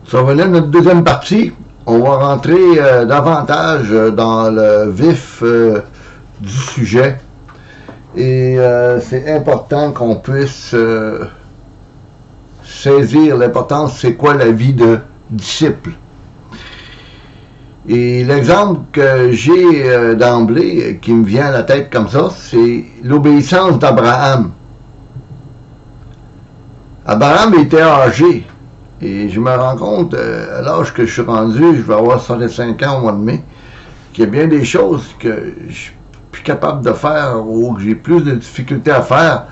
Ça va venir notre deuxième partie. On va rentrer davantage dans le vif du sujet. Et c'est important qu'on puisse saisir l'importance, c'est quoi la vie de disciple. Et l'exemple que j'ai d'emblée, qui me vient à la tête comme ça, c'est l'obéissance d'Abraham. Abraham était âgé. Et je me rends compte, à l'âge que je suis rendu, je vais avoir 65 ans au mois de mai, qu'il y a bien des choses que je suis plus capable de faire ou que j'ai plus de difficultés à faire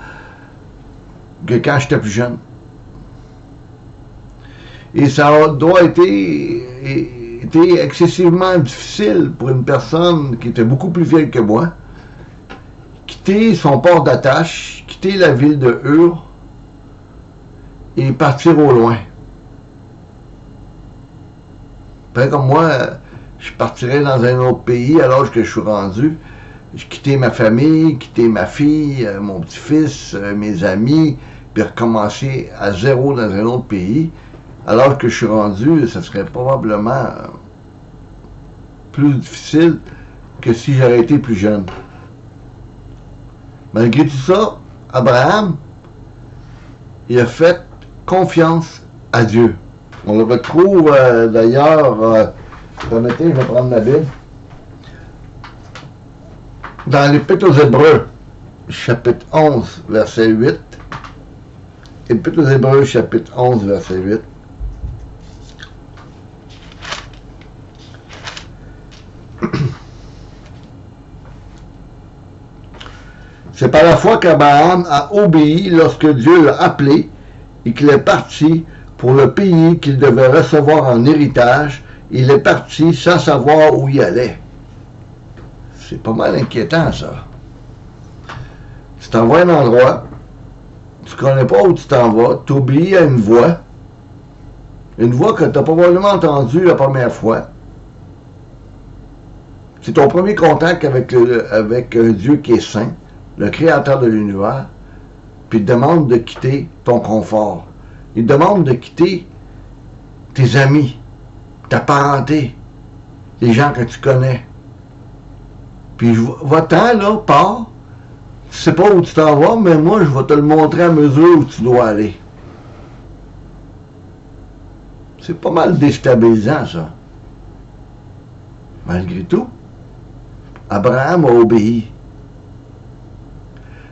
que quand j'étais plus jeune. Et ça doit été excessivement difficile pour une personne qui était beaucoup plus vieille que moi, quitter son port d'attache, quitter la ville de Ur et partir au loin. Après, comme moi, je partirais dans un autre pays à l'âge que je suis rendu. Je quittais ma famille, quittais ma fille, mon petit-fils, mes amis, puis recommencer à zéro dans un autre pays. À l'âge que je suis rendu, ça serait probablement plus difficile que si j'aurais été plus jeune. Malgré tout ça, Abraham, il a fait confiance à Dieu. On le retrouve d'ailleurs, permettez, je vais prendre ma Bible, dans l'Épître aux Hébreux, chapitre 11, verset 8. Épître aux Hébreux, chapitre 11, verset 8. C'est par la foi qu'Abraham a obéi lorsque Dieu l'a appelé et qu'il est parti pour le pays qu'il devait recevoir en héritage. Il est parti sans savoir où il allait. C'est pas mal inquiétant, ça. Tu t'en vas à un endroit, tu connais pas où tu t'en vas, tu obéis à une voix que tu n'as probablement entendue la première fois. C'est ton premier contact avec un Dieu qui est saint, le créateur de l'univers, puis il te demande de quitter ton confort. Il te demande de quitter tes amis, ta parenté, les gens que tu connais. Puis va-t'en, là, pars. Tu sais pas où tu t'en vas, mais moi, je vais te le montrer à mesure où tu dois aller. C'est pas mal déstabilisant, ça. Malgré tout, Abraham a obéi.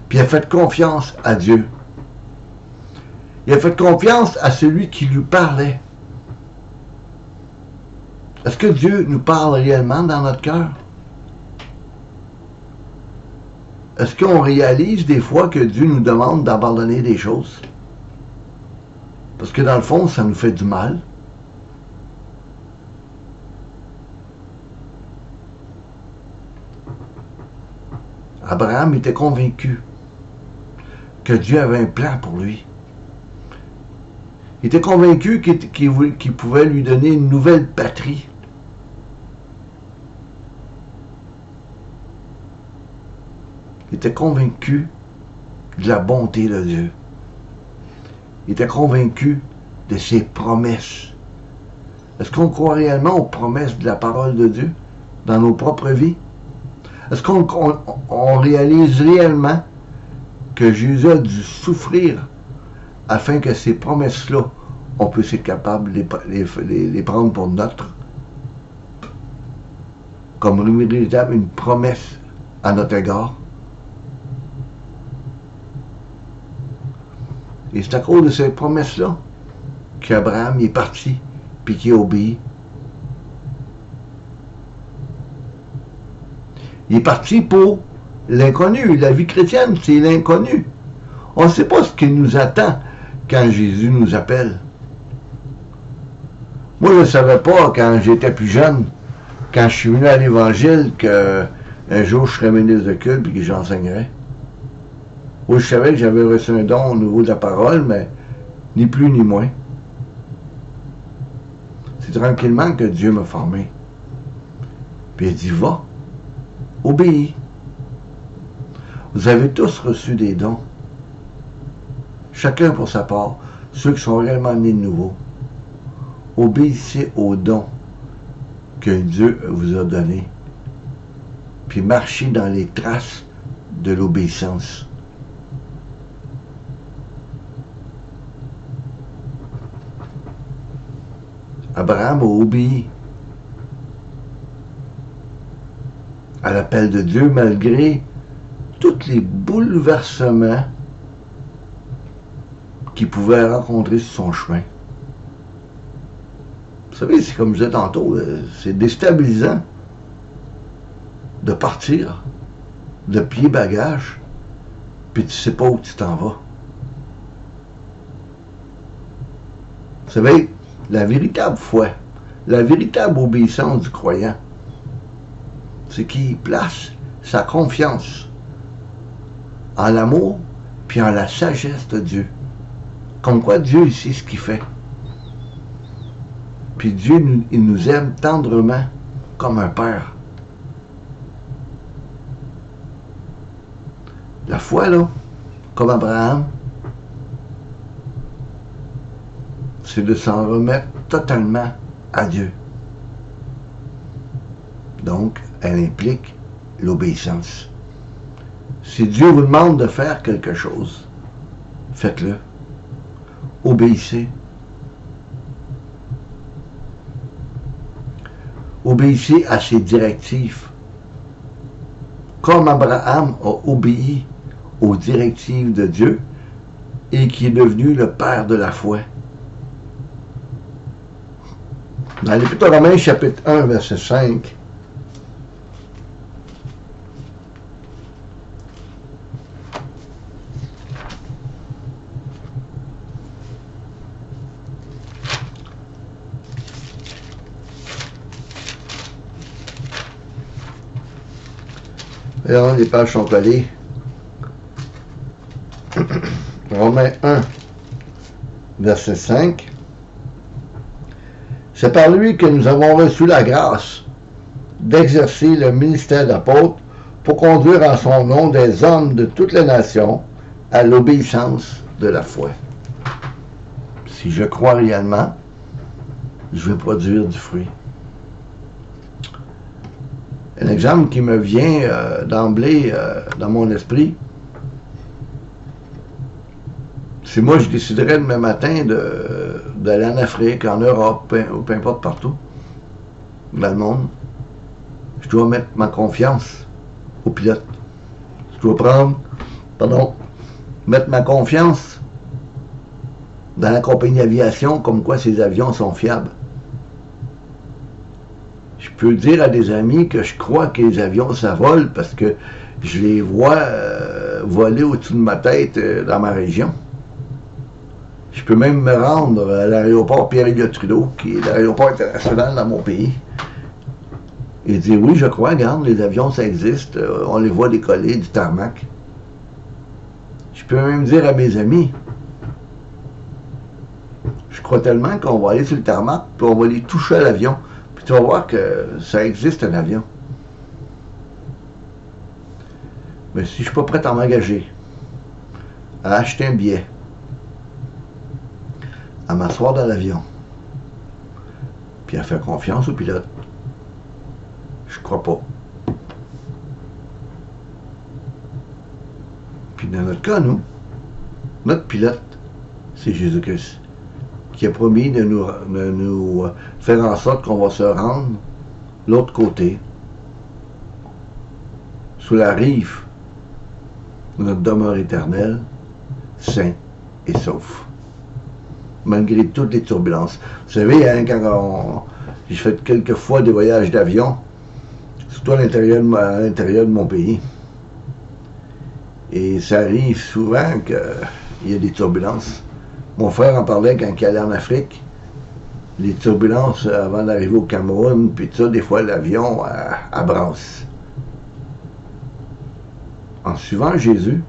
Puis il a fait confiance à Dieu. Il a fait confiance à celui qui lui parlait. Est-ce que Dieu nous parle réellement dans notre cœur? Est-ce qu'on réalise des fois que Dieu nous demande d'abandonner des choses? Parce que dans le fond, ça nous fait du mal. Abraham était convaincu que Dieu avait un plan pour lui. Il était convaincu qu'il pouvait lui donner une nouvelle patrie. Il était convaincu de la bonté de Dieu. Il était convaincu de ses promesses. Est-ce qu'on croit réellement aux promesses de la parole de Dieu dans nos propres vies? Est-ce qu'on réalise réellement que Jésus a dû souffrir afin que ces promesses-là, on puisse être capable de les prendre pour nôtres? Comme une promesse à notre égard. Et c'est à cause de ces promesses-là qu'Abraham est parti, puis qu'il a obéi. Il est parti pour l'inconnu. La vie chrétienne, c'est l'inconnu. On ne sait pas ce qui nous attend quand Jésus nous appelle. Moi, je ne savais pas quand j'étais plus jeune, quand je suis venu à l'Évangile, qu'un jour je serais ministre de culte et que j'enseignerais. Oui, je savais que j'avais reçu un don au niveau de la parole, mais ni plus ni moins. C'est tranquillement que Dieu m'a formé. Puis il dit, va, obéis. Vous avez tous reçu des dons. Chacun pour sa part, ceux qui sont réellement nés de nouveau. Obéissez aux dons que Dieu vous a donnés, puis marchez dans les traces de l'obéissance. Abraham a obéi à l'appel de Dieu malgré tous les bouleversements qu'il pouvait rencontrer sur son chemin. Vous savez, c'est comme je disais tantôt, c'est déstabilisant de partir de pied bagage, puis tu sais pas où tu t'en vas. Vous savez, la véritable foi, la véritable obéissance du croyant, c'est qu'il place sa confiance en l'amour puis en la sagesse de Dieu. Comme quoi Dieu sait ce qu'il fait. Puis Dieu, il nous aime tendrement comme un père. La foi, là, comme Abraham, c'est de s'en remettre totalement à Dieu. Donc, elle implique l'obéissance. Si Dieu vous demande de faire quelque chose, faites-le. Obéissez. Obéissez à ses directives. Comme Abraham a obéi aux directives de Dieu et qui est devenu le père de la foi. Dans l'Épître aux Romains, chapitre 1, verset 5, alors, les pages sont collées. Romains 1, verset 5. C'est par lui que nous avons reçu la grâce d'exercer le ministère d'apôtre pour conduire en son nom des hommes de toutes les nations à l'obéissance de la foi. Si je crois réellement, je vais produire du fruit. Un exemple qui me vient d'emblée dans mon esprit, c'est moi je déciderais demain matin d'aller en Afrique, en Europe, ou peu importe partout, dans le monde. Je dois mettre ma confiance au pilote. Je dois mettre ma confiance dans la compagnie d'aviation, comme quoi ces avions sont fiables. Je peux dire à des amis que je crois que les avions, ça vole parce que je les vois voler au-dessus de ma tête dans ma région. Je peux même me rendre à l'aéroport Pierre-Elliott-Trudeau, qui est l'aéroport international dans mon pays, et dire oui, je crois, regarde, les avions, ça existe, on les voit décoller du tarmac. Je peux même dire à mes amis, je crois tellement qu'on va aller sur le tarmac, puis on va les toucher à l'avion. Tu vas voir que ça existe un avion. Mais si je ne suis pas prêt à m'engager, à acheter un billet, à m'asseoir dans l'avion, puis à faire confiance au pilote, je crois pas. Puis dans notre cas, nous, notre pilote, c'est Jésus-Christ, qui a promis de nous faire en sorte qu'on va se rendre l'autre côté, sous la rive de notre demeure éternelle, sain et sauf. Malgré toutes les turbulences. Vous savez, hein, quand j'ai fait quelques fois des voyages d'avion, surtout à l'intérieur de mon pays, et ça arrive souvent qu'il y a des turbulences. Mon frère en parlait quand il allait en Afrique. Les turbulences avant d'arriver au Cameroun, puis tout ça, des fois l'avion à brasse. En suivant Jésus,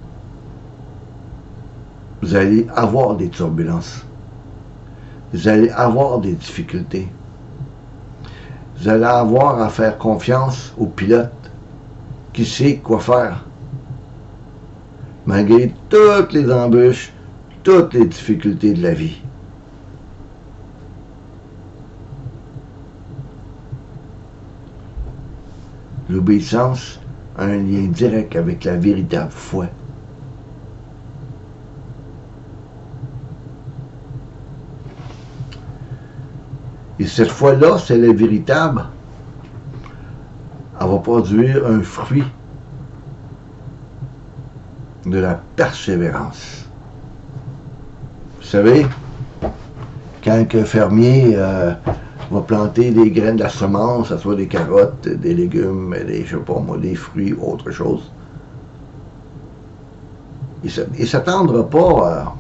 vous allez avoir des turbulences. Vous allez avoir des difficultés. Vous allez avoir à faire confiance au pilote qui sait quoi faire. Malgré toutes les embûches, toutes les difficultés de la vie. L'obéissance a un lien direct avec la véritable foi. Et cette foi-là, si elle est véritable, elle va produire un fruit de la persévérance. Vous savez, quand un fermier va planter des graines de la semence, que ce soit des carottes, des légumes, des, je sais pas moi, des fruits ou autre chose, il ne s'attendra pas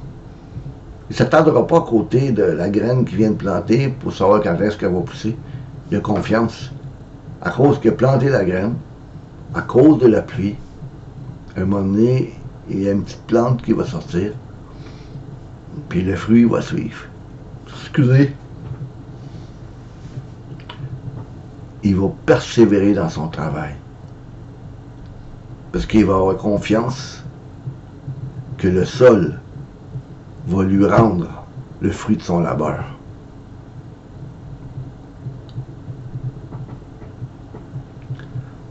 à côté de la graine qu'il vient de planter pour savoir quand est-ce qu'elle va pousser. Il a confiance. À cause qu'il a planté la graine, à cause de la pluie, à un moment donné, il y a une petite plante qui va sortir, puis le fruit va suivre. Excusez. Il va persévérer dans son travail. Parce qu'il va avoir confiance que le sol va lui rendre le fruit de son labeur.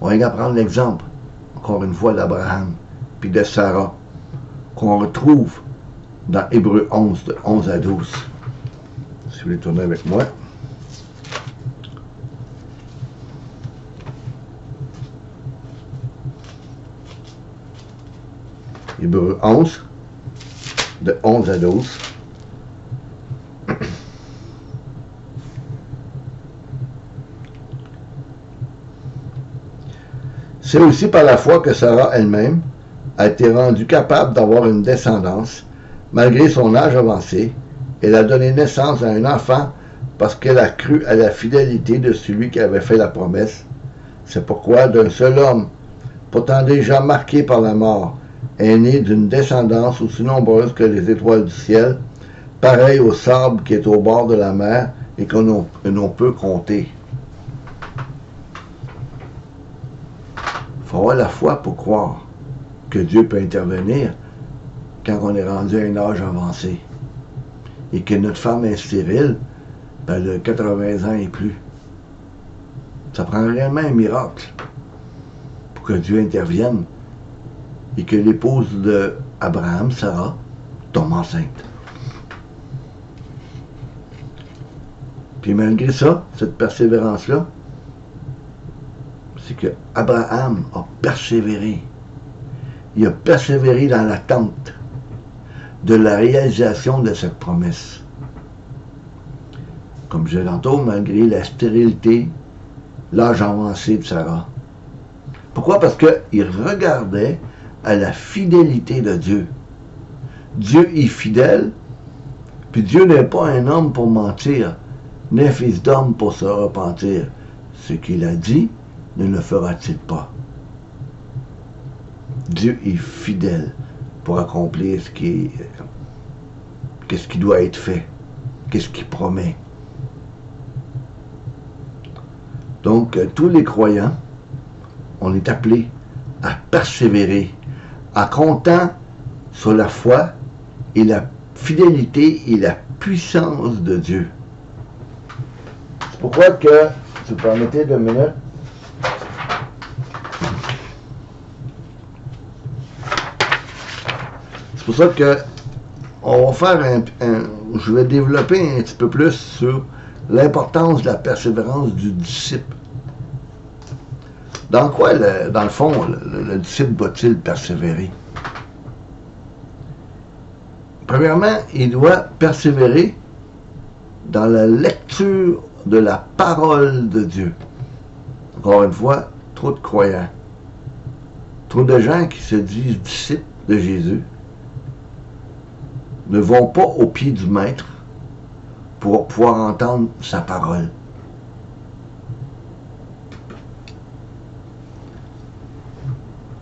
On va prendre l'exemple, encore une fois, d'Abraham puis de Sarah, qu'on retrouve dans Hébreux 11, de 11 à 12. Si vous voulez tourner avec moi. Hébreux 11, de 11 à 12. C'est aussi par la foi que Sarah elle-même a été rendue capable d'avoir une descendance, malgré son âge avancé. Elle a donné naissance à un enfant parce qu'elle a cru à la fidélité de celui qui avait fait la promesse. C'est pourquoi d'un seul homme, pourtant déjà marqué par la mort, est né d'une descendance aussi nombreuse que les étoiles du ciel, pareil au sable qui est au bord de la mer et que l'on peut compter. Il faut avoir la foi pour croire que Dieu peut intervenir quand on est rendu à un âge avancé et que notre femme est stérile, elle a 80 ans et plus. Ça prend réellement un miracle pour que Dieu intervienne et que l'épouse d'Abraham, Sarah, tombe enceinte. Puis malgré ça, cette persévérance-là, c'est que Abraham a persévéré. Il a persévéré dans l'attente de la réalisation de cette promesse. Comme je l'ai tantôt, malgré la stérilité, l'âge avancé de Sarah. Pourquoi? Parce qu'il regardait à la fidélité de Dieu. Dieu est fidèle, puis Dieu n'est pas un homme pour mentir, ni fils d'homme pour se repentir. Ce qu'il a dit, ne le fera-t-il pas? Dieu est fidèle pour accomplir ce qui doit être fait, qu'est-ce qu'il promet. Donc, tous les croyants, on est appelés à persévérer, en comptant sur la foi et la fidélité et la puissance de Dieu. C'est pourquoi que, si vous permettez 2 minutes, c'est pour ça que on va faire je vais développer un petit peu plus sur l'importance de la persévérance du disciple. Dans quoi, dans le fond, le disciple va-t-il persévérer? Premièrement, il doit persévérer dans la lecture de la parole de Dieu. Encore une fois, trop de croyants. Trop de gens qui se disent disciples de Jésus ne vont pas au pied du Maître pour pouvoir entendre sa parole.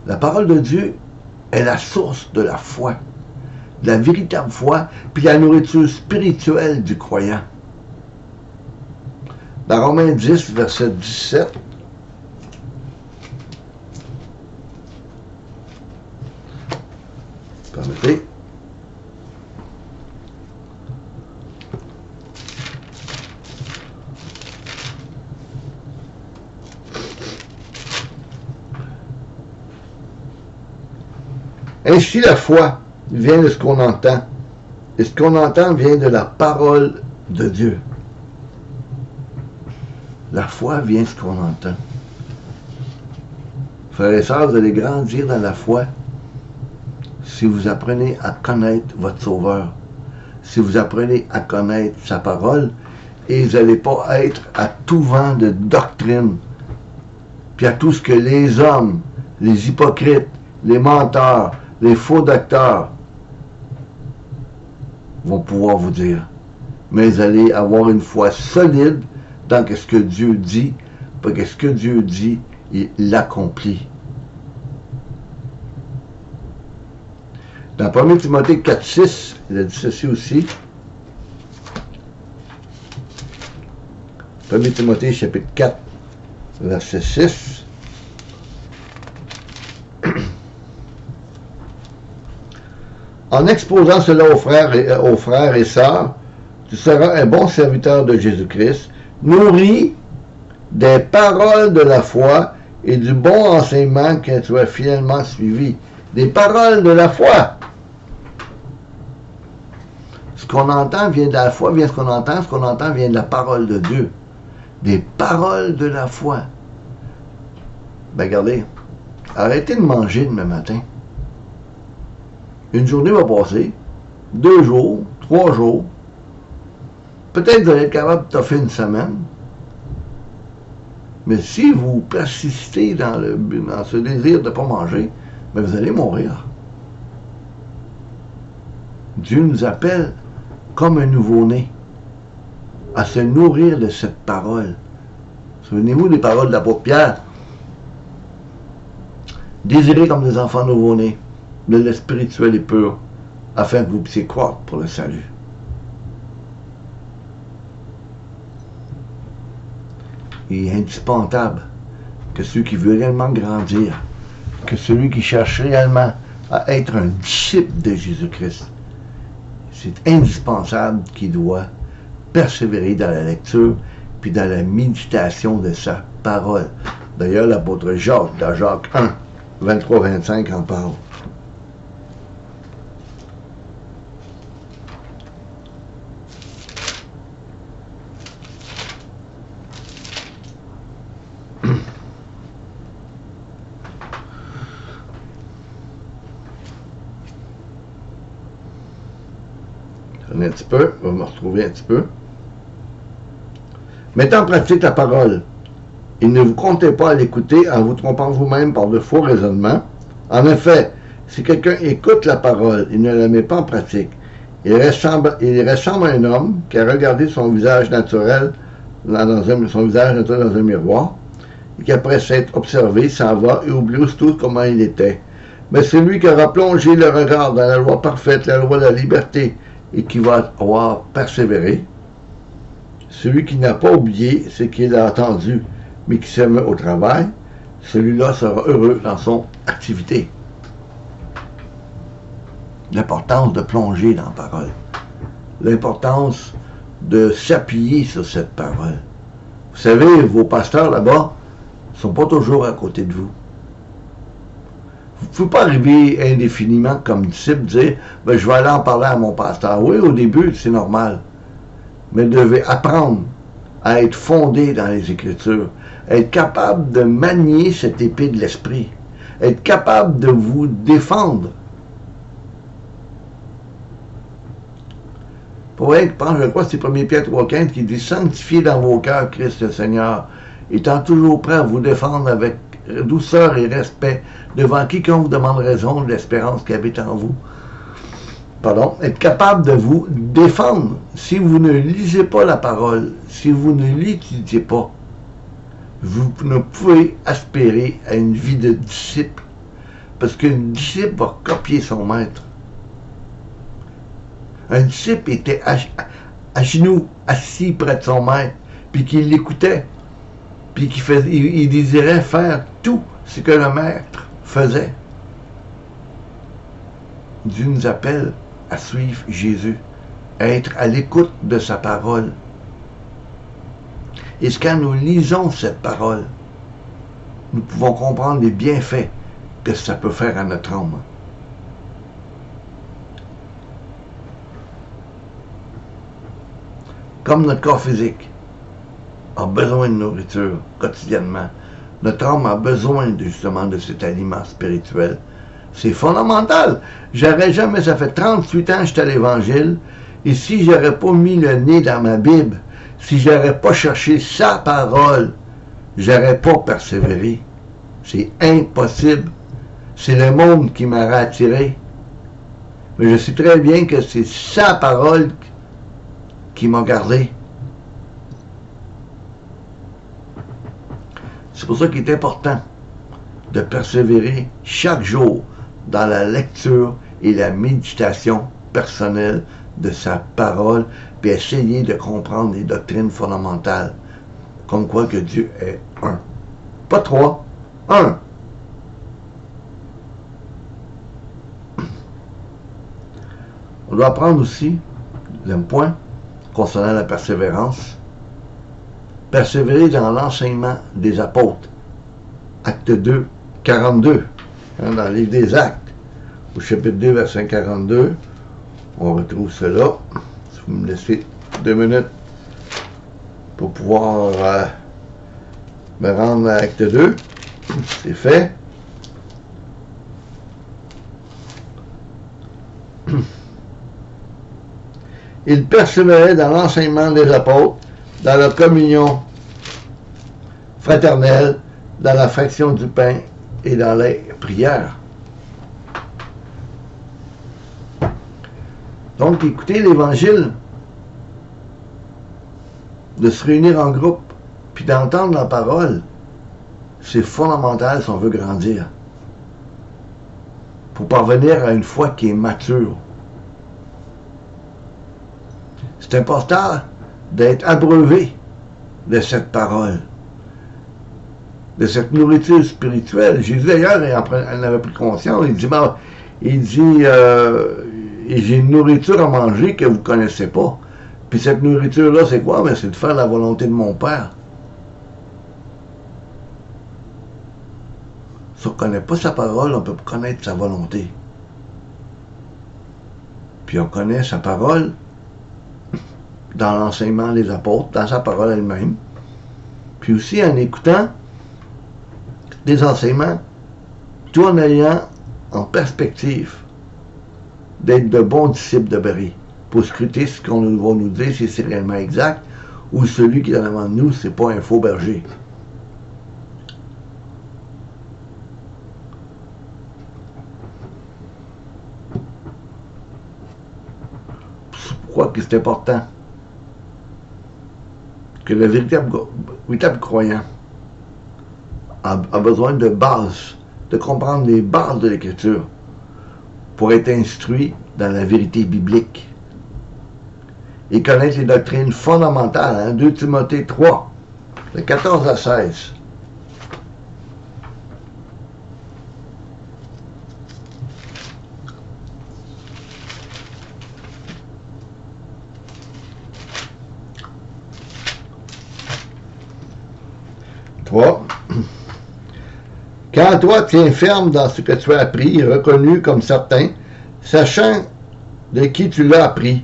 La parole de Dieu est la source de la foi, de la véritable foi, puis la nourriture spirituelle du croyant. Dans Romains 10, verset 17, permettez. Ainsi, la foi vient de ce qu'on entend. Et ce qu'on entend vient de la parole de Dieu. La foi vient de ce qu'on entend. Frères et sœurs, vous allez grandir dans la foi si vous apprenez à connaître votre Sauveur. Si vous apprenez à connaître sa parole, et vous n'allez pas être à tout vent de doctrine, puis à tout ce que les hommes, les hypocrites, les menteurs, les faux docteurs vont pouvoir vous dire. Mais vous allez avoir une foi solide dans ce que Dieu dit, parce que ce que Dieu dit, il l'accomplit. Dans 1 Timothée 4,6, il a dit ceci aussi. 1 Timothée chapitre 4, verset 6. En exposant cela aux frères et sœurs, tu seras un bon serviteur de Jésus-Christ, nourri des paroles de la foi et du bon enseignement que tu as finalement suivi. Des paroles de la foi. Ce qu'on entend vient de la foi, vient de ce qu'on entend vient de la parole de Dieu. Des paroles de la foi. Ben regardez, arrêtez de manger demain matin. Une journée va passer, 2 jours, 3 jours. Peut-être que vous allez être capable de toffer une semaine. Mais si vous persistez dans ce désir de ne pas manger, ben vous allez mourir. Dieu nous appelle comme un nouveau-né à se nourrir de cette parole. Souvenez-vous des paroles de l'apôtre Pierre. Désirez comme des enfants nouveau-nés, de l'esprit spirituel et pur, afin que vous puissiez croître pour le salut. Il est indispensable que celui qui veut réellement grandir, que celui qui cherche réellement à être un disciple de Jésus-Christ, c'est indispensable qu'il doit persévérer dans la lecture puis dans la méditation de sa parole. D'ailleurs, l'apôtre Jacques, dans Jacques 1, 23-25, en parle. Un petit peu, on va me retrouver un petit peu. Mettez en pratique la parole et ne vous comptez pas à l'écouter en vous trompant vous-même par de faux raisonnements. En effet, si quelqu'un écoute la parole et ne la met pas en pratique, il ressemble à un homme qui a regardé son visage naturel dans un miroir et qui, après s'être observé, s'en va et oublie aussitôt comment il était. Mais celui qui aura plongé le regard dans la loi parfaite, la loi de la liberté, et qui va avoir persévéré, celui qui n'a pas oublié ce qu'il a entendu, mais qui se met au travail, celui-là sera heureux dans son activité. L'importance de plonger dans la parole. L'importance de s'appuyer sur cette parole. Vous savez, vos pasteurs là-bas ne sont pas toujours à côté de vous. Vous ne pouvez pas arriver indéfiniment comme disciple, dire ben, je vais aller en parler à mon pasteur. Oui, au début, c'est normal. Mais vous devez apprendre à être fondé dans les Écritures, être capable de manier cette épée de l'esprit, être capable de vous défendre. Pour être, je crois que c'est 1 Pierre 3,15 qui dit « Sanctifiez dans vos cœurs Christ le Seigneur, étant toujours prêt à vous défendre avec douceur et respect devant quiconque vous demande raison de l'espérance qui habite en vous. » Pardon, être capable de vous défendre. Si vous ne lisez pas la parole, si vous ne l'étudiez pas, vous ne pouvez aspirer à une vie de disciple. Parce qu'un disciple va copier son maître. Un disciple était à genoux, assis près de son maître, puis qu'il l'écoutait, puis il désirait faire tout ce que le maître faisait. Dieu nous appelle à suivre Jésus, à être à l'écoute de sa parole. Et quand nous lisons cette parole, nous pouvons comprendre les bienfaits que ça peut faire à notre âme. Comme notre corps physique a besoin de nourriture quotidiennement, notre âme a besoin justement de cet aliment spirituel. C'est fondamental. J'aurais jamais, ça fait 38 ans que j'étais à l'Évangile, et si j'aurais pas mis le nez dans ma Bible, si j'aurais pas cherché sa parole, j'aurais pas persévéré. C'est impossible. C'est le monde qui m'aurait attiré. Mais je sais très bien que c'est sa parole qui m'a gardé. C'est pour ça qu'il est important de persévérer chaque jour dans la lecture et la méditation personnelle de sa parole, puis essayer de comprendre les doctrines fondamentales, comme quoi que Dieu est un. Pas trois, un. On doit apprendre aussi, le point, concernant la persévérance, persévérer dans l'enseignement des apôtres. Acte 2, 42, dans le livre des Actes, au chapitre 2, verset 42, on retrouve cela. Si vous me laissez 2 minutes pour pouvoir me rendre à Acte 2, c'est fait. Ils persévéraient dans l'enseignement des apôtres, dans leur communion fraternelle, dans la fraction du pain et dans les prières. Donc, écoutez l'Évangile, de se réunir en groupe, puis d'entendre la parole, c'est fondamental si on veut grandir, pour parvenir à une foi qui est mature. C'est important d'être abreuvé de cette parole, de cette nourriture spirituelle. Jésus, d'ailleurs, elle en avait pris conscience. Il dit, j'ai une nourriture à manger que vous ne connaissez pas. Puis cette nourriture-là, c'est quoi? Ben, c'est de faire la volonté de mon Père. Si on ne connaît pas sa parole, on ne peut pas connaître sa volonté. Puis on connaît sa parole dans l'enseignement des apôtres, dans sa parole elle-même, puis aussi en écoutant des enseignements, tout en ayant en perspective d'être de bons disciples de Béry, pour scruter ce qu'on va nous dire, si c'est réellement exact, ou celui qui est en avant de nous, c'est pas un faux berger. C'est pourquoi que c'est important que le véritable croyant a besoin de bases, de comprendre les bases de l'Écriture pour être instruit dans la vérité biblique et connaître les doctrines fondamentales. 2 Timothée 3, de 14 à 16. Quand toi, tiens ferme dans ce que tu as appris, reconnu comme certain, sachant de qui tu l'as appris.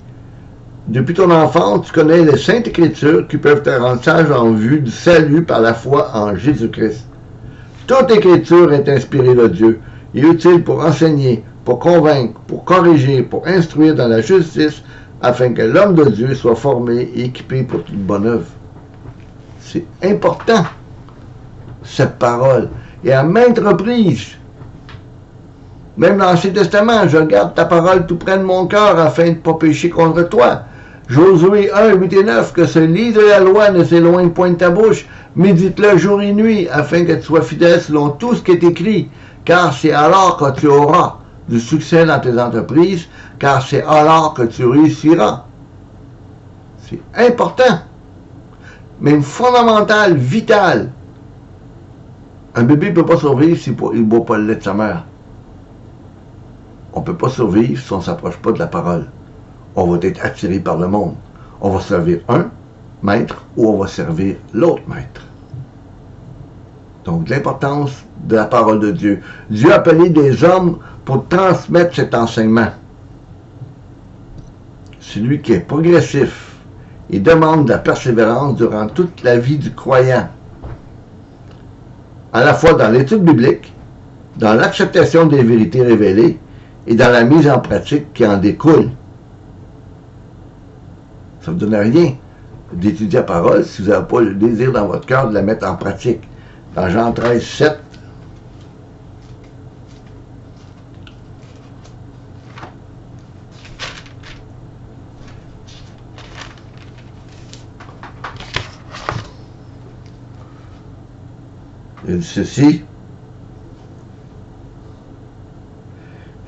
Depuis ton enfance, tu connais les Saintes Écritures qui peuvent te rendre sage en vue du salut par la foi en Jésus-Christ. Toute Écriture est inspirée de Dieu et utile pour enseigner, pour convaincre, pour corriger, pour instruire dans la justice, afin que l'homme de Dieu soit formé et équipé pour toute bonne œuvre. C'est important, cette parole. Et à maintes reprises, même dans l'Ancien Testament, je garde ta parole tout près de mon cœur afin de ne pas pécher contre toi. Josué 1, 8 et 9, que ce livre de la loi ne s'éloigne point de ta bouche, médite-le jour et nuit, afin que tu sois fidèle selon tout ce qui est écrit, car c'est alors que tu auras du succès dans tes entreprises, car c'est alors que tu réussiras. C'est important, même fondamental, vital. Un bébé ne peut pas survivre s'il ne boit pas le lait de sa mère. On ne peut pas survivre si on ne s'approche pas de la parole. On va être attiré par le monde. On va servir un maître ou on va servir l'autre maître. Donc, l'importance de la parole de Dieu. Dieu a appelé des hommes pour transmettre cet enseignement. Celui qui est progressif et demande de la persévérance durant toute la vie du croyant, à la fois dans l'étude biblique, dans l'acceptation des vérités révélées et dans la mise en pratique qui en découle. Ça ne vous donne rien d'étudier la parole si vous n'avez pas le désir dans votre cœur de la mettre en pratique. Dans Jean 13, 7, il dit ceci.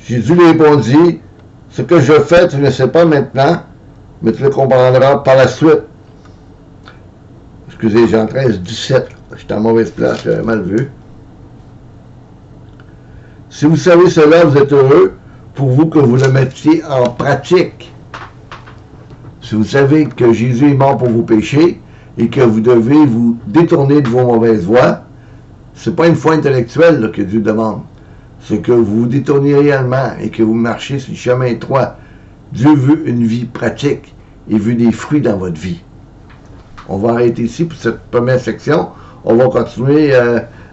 Jésus lui répondit, ce que je fais, tu ne le sais pas maintenant, mais tu le comprendras par la suite. Excusez, Jean 13, 17. J'étais en mauvaise place, j'avais mal vu. Si vous savez cela, vous êtes heureux, pour vous que vous le mettiez en pratique. Si vous savez que Jésus est mort pour vos péchés et que vous devez vous détourner de vos mauvaises voies, c'est pas une foi intellectuelle là, que Dieu demande. C'est que vous vous détournez réellement et que vous marchez sur le chemin étroit. Dieu veut une vie pratique et veut des fruits dans votre vie. On va arrêter ici pour cette première section. On va continuer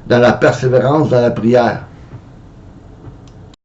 dans la persévérance, dans la prière.